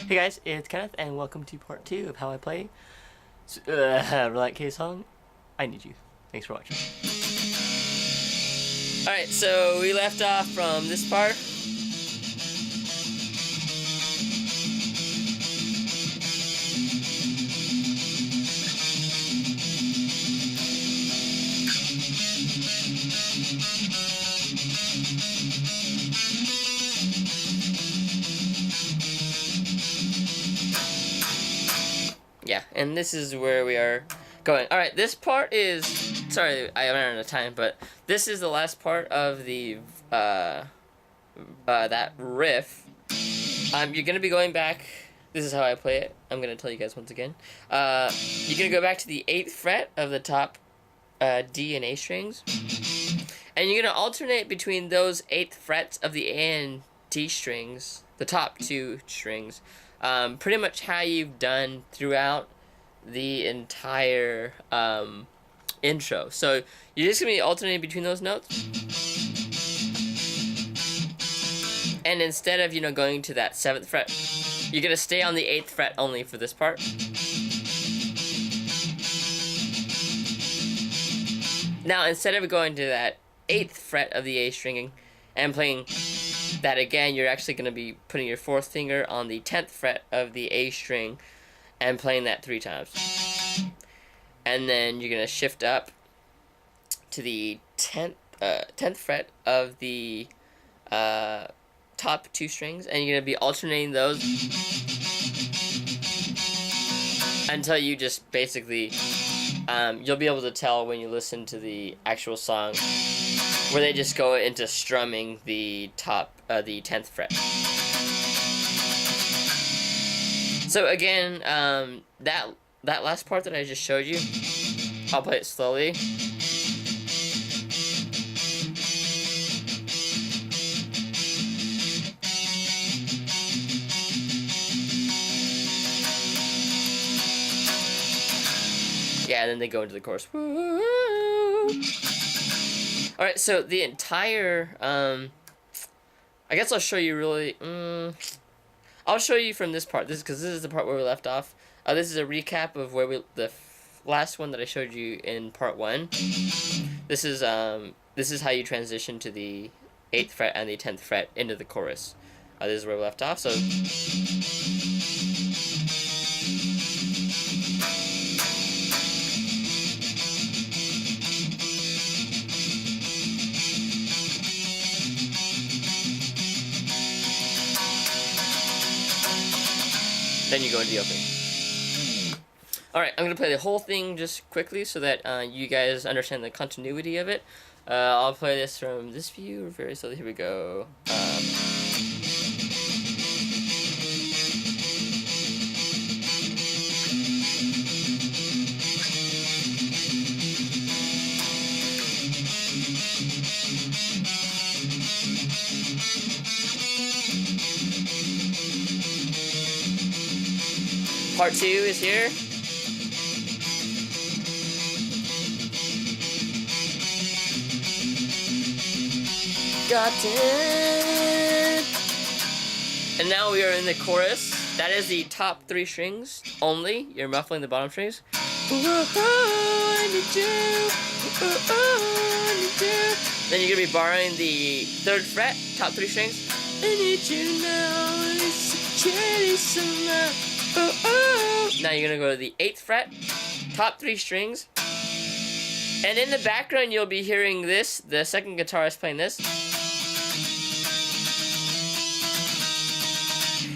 Hey guys, it's Kenneth, and welcome to part 2 of how I play Relient K song, I Need You. Thanks for watching. Alright, so we left off from this part. Yeah, and this is where we are going. Alright, this part is... Sorry, I ran out of time, but this is the last part of the, that riff. You're gonna be going back... This is how I play it. I'm gonna tell you guys once again. You're gonna go back to the 8th fret of the top D and A strings. And you're gonna alternate between those 8th frets of the A and D strings, the top 2 strings. Pretty much how you've done throughout the entire intro. So you're just gonna be alternating between those notes, and instead of going to that 7th fret, you're gonna stay on the 8th fret only for this part. Now instead of going to that 8th fret of the A string and playing that again, you're actually going to be putting your 4th finger on the 10th fret of the A string and playing that 3 times. And then you're going to shift up to the 10th fret of the top 2 strings, and you're going to be alternating those until you just basically, you'll be able to tell when you listen to the actual song where they just go into strumming the top, the 10th fret. So again, that last part that I just showed you, I'll play it slowly. Yeah, and then they go into the chorus. Alright, so the entire, I guess I'll show you really, I'll show you from this part, because this is the part where we left off. This is a recap of where the last one that I showed you in part 1. This is how you transition to the 8th fret and the 10th fret into the chorus. This is where we left off, so... Then you go into the opening. Alright, I'm going to play the whole thing just quickly so that you guys understand the continuity of it. I'll play this from this view very slowly. Here we go. Part 2 is here. Got it. And now we are in the chorus. That is the top 3 strings only. You're muffling the bottom strings. Then you're going to be borrowing the 3rd fret, top 3 strings. I need you now. Now you're going to go to the 8th fret, top 3 strings, and in the background you'll be hearing this, the second guitarist playing this.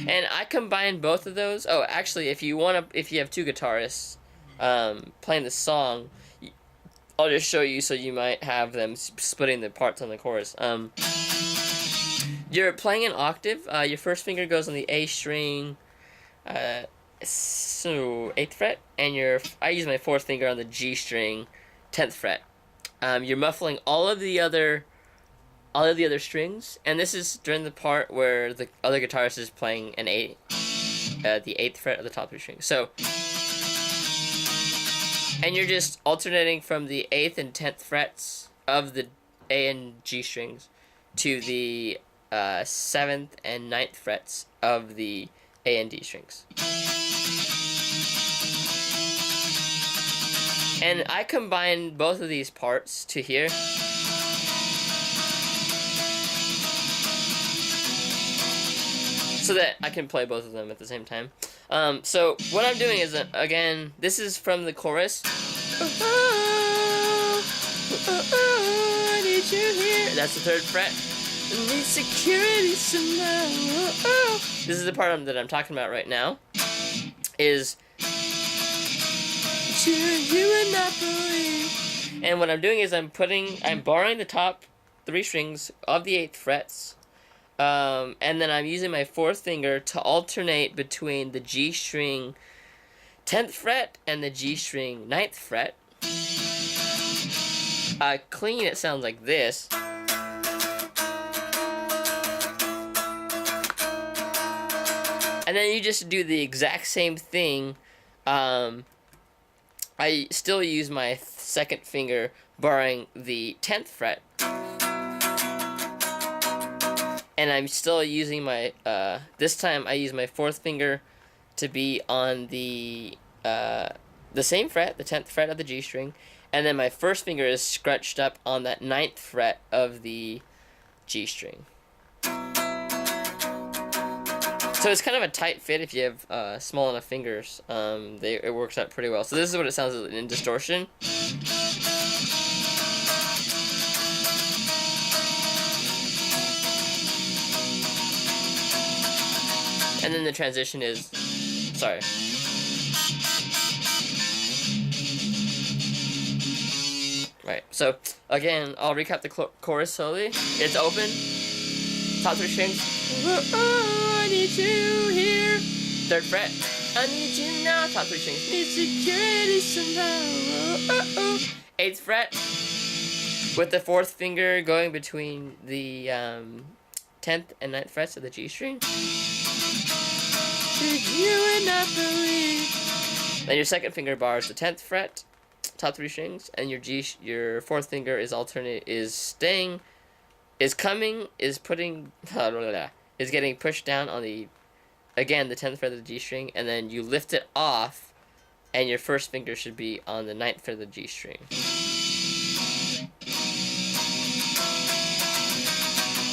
And I combined both of those. Oh, actually, if you have 2 guitarists playing the song, I'll just show you so you might have them splitting the parts on the chorus. You're playing an octave. Your first finger goes on the A string, so 8th fret, and I use my 4th finger on the G string, 10th fret. You're muffling all of the other strings, and this is during the part where the other guitarist is playing an the 8th fret of the top 3 strings. So, and you're just alternating from the 8th and 10th frets of the A and G strings to the 7th and 9th frets of the A and D strings. And I combine both of these parts to here. So that I can play both of them at the same time. So what I'm doing is, again, this is from the chorus. I need you here. That's the 3rd fret. I need security somehow. This is the part that I'm talking about right now. Is you would not believe. And what I'm doing is I'm borrowing the top 3 strings of the 8th frets. And then I'm using my 4th finger to alternate between the G string 10th fret and the G string 9th fret. Clean, it sounds like this. And then you just do the exact same thing. I still use my 2nd finger borrowing the 10th fret. And I'm still using my, this time I use my 4th finger to be on the same fret, the 10th fret of the G string. And then my 1st finger is scrunched up on that 9th fret of the G string. So it's kind of a tight fit if you have small enough fingers. It works out pretty well. So this is what it sounds like in distortion. And then the transition is, sorry. Right, so again, I'll recap the chorus slowly. It's open, top 3 strings. I need you here. 3rd fret. I need you now. Top 3 strings. Need security somehow. 8th fret. With the 4th finger going between the 10th and 9th frets of the G string. You would not believe. Then your 2nd finger bars the 10th fret, top 3 strings, and your 4th finger is getting pushed down on the 10th fret of the G string, and then you lift it off, and your 1st finger should be on the 9th fret of the G string.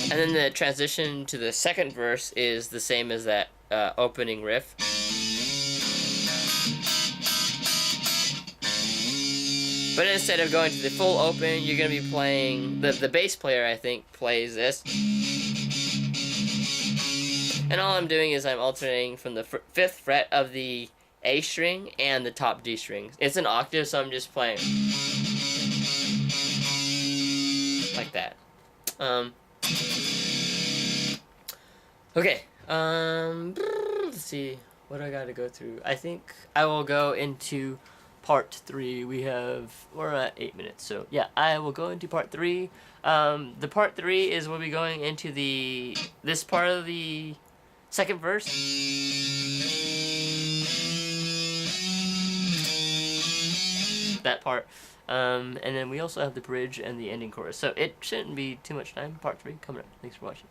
And then the transition to the 2nd verse is the same as that opening riff. But instead of going to the full open, you're going to be playing, the bass player, I think, plays this. And all I'm doing is I'm alternating from the 5th fret of the A string and the top D string. It's an octave, so I'm just playing like that. Okay, let's see, what do I gotta go through? I think I will go into part 3. We're at 8 minutes, so yeah, I will go into part 3. The part 3 is we'll be going into this part of the 2nd verse. That part. And then we also have the bridge and the ending chorus. So it shouldn't be too much time. Part 3 coming up. Thanks for watching.